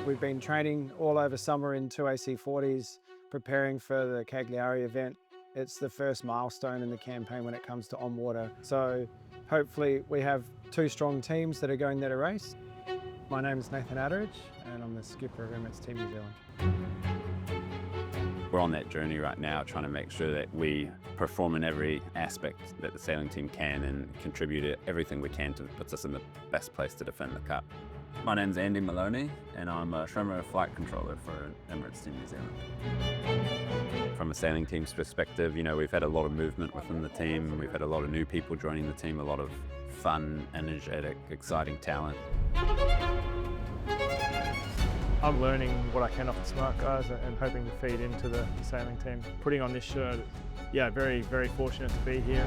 We've been training all over summer in 2 AC40s, preparing for the Cagliari event. It's the first milestone in the campaign when it comes to on-water. So hopefully we have 2 strong teams that are going there to race. My name is Nathan Atteridge and I'm the skipper of Emirates Team New Zealand. We're on that journey right now, trying to make sure that we perform in every aspect that the sailing team can and contribute everything we can to put us in the best place to defend the Cup. My name's Andy Maloney and I'm a trimmer flight controller for Emirates Team New Zealand. From a sailing team's perspective, you know, we've had a lot of movement within the team. We've had a lot of new people joining the team, a lot of fun, energetic, exciting talent. I'm learning what I can off the smart guys and hoping to feed into the sailing team. Putting on this shirt, yeah, very, very fortunate to be here.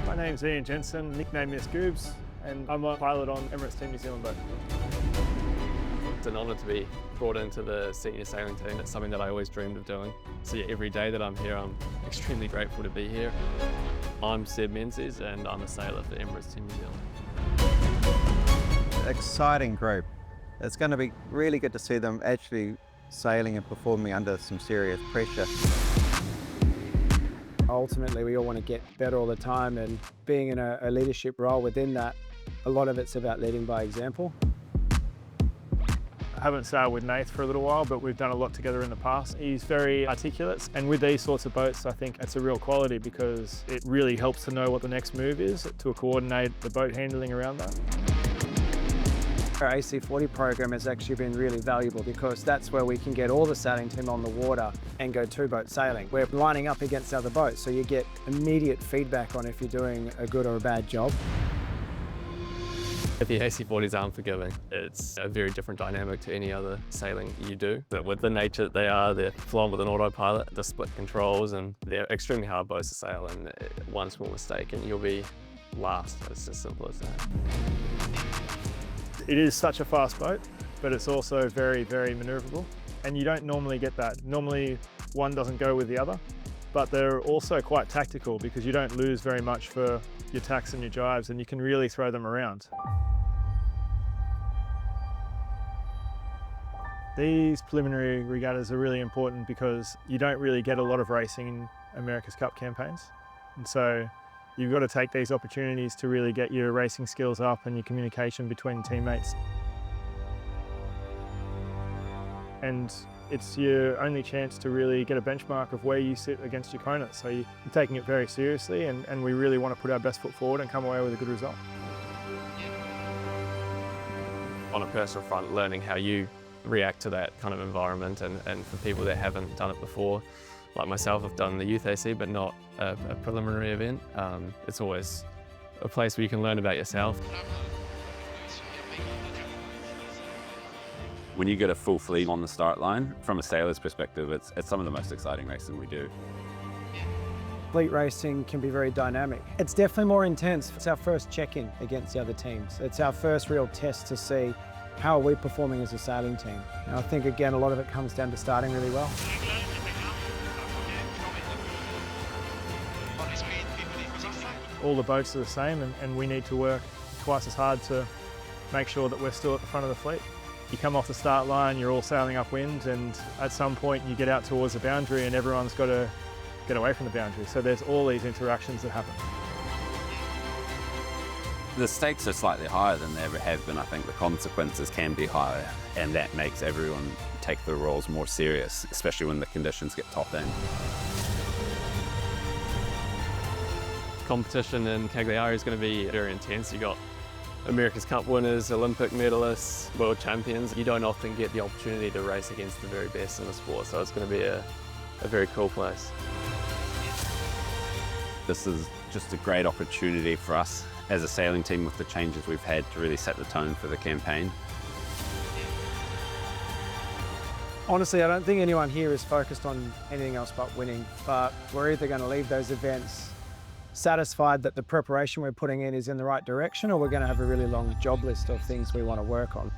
My name's Ian Jensen, nicknamed Miss Goobs, and I'm a pilot on Emirates Team New Zealand boat. It's an honour to be brought into the senior sailing team. It's something that I always dreamed of doing. So yeah, every day that I'm here, I'm extremely grateful to be here. I'm Seb Menzies and I'm a sailor for Emirates Team New Zealand. Exciting group. It's going to be really good to see them actually sailing and performing under some serious pressure. Ultimately, we all want to get better all the time, and being in a leadership role within that, a lot of it's about leading by example. I haven't sailed with Nath for a little while, but we've done a lot together in the past. He's very articulate, and with these sorts of boats, I think it's a real quality because it really helps to know what the next move is, to coordinate the boat handling around that. Our AC40 program has actually been really valuable because that's where we can get all the sailing team on the water and go 2-boat sailing. We're lining up against other boats, so you get immediate feedback on if you're doing a good or a bad job. If the AC40s aren't forgiving, it's a very different dynamic to any other sailing you do. But with the nature that they are, they're flown with an autopilot, the split controls, and they're extremely hard boats to sail, and one small mistake and you'll be last. It's as simple as that. It is such a fast boat, but it's also very, very manoeuvrable. And you don't normally get that. Normally one doesn't go with the other, but they're also quite tactical because you don't lose very much for your tacks and your jives, and you can really throw them around. These preliminary regattas are really important because you don't really get a lot of racing in America's Cup campaigns. And so you've got to take these opportunities to really get your racing skills up and your communication between teammates. And it's your only chance to really get a benchmark of where you sit against your opponents. So you're taking it very seriously, and we really want to put our best foot forward and come away with a good result. On a personal front, learning how you react to that kind of environment, and for people that haven't done it before, like myself, I've done the youth AC, but not a preliminary event. It's always a place where you can learn about yourself. When you get a full fleet on the start line, from a sailor's perspective, it's some of the most exciting racing we do. Fleet racing can be very dynamic. It's definitely more intense. It's our first check-in against the other teams. It's our first real test to see how are we performing as a sailing team. And I think, again, a lot of it comes down to starting really well. All the boats are the same, and we need to work twice as hard to make sure that we're still at the front of the fleet. You come off the start line, you're all sailing upwind, and at some point you get out towards the boundary and everyone's got to get away from the boundary. So there's all these interactions that happen. The stakes are slightly higher than they ever have been. I think the consequences can be higher, and that makes everyone take their roles more serious, especially when the conditions get top end. Competition in Cagliari is going to be very intense. You got America's Cup winners, Olympic medalists, world champions. You don't often get the opportunity to race against the very best in the sport, so it's going to be a very cool place. This is just a great opportunity for us as a sailing team with the changes we've had to really set the tone for the campaign. Honestly, I don't think anyone here is focused on anything else but winning, but we're either going to leave those events satisfied that the preparation we're putting in is in the right direction, or we're going to have a really long job list of things we want to work on.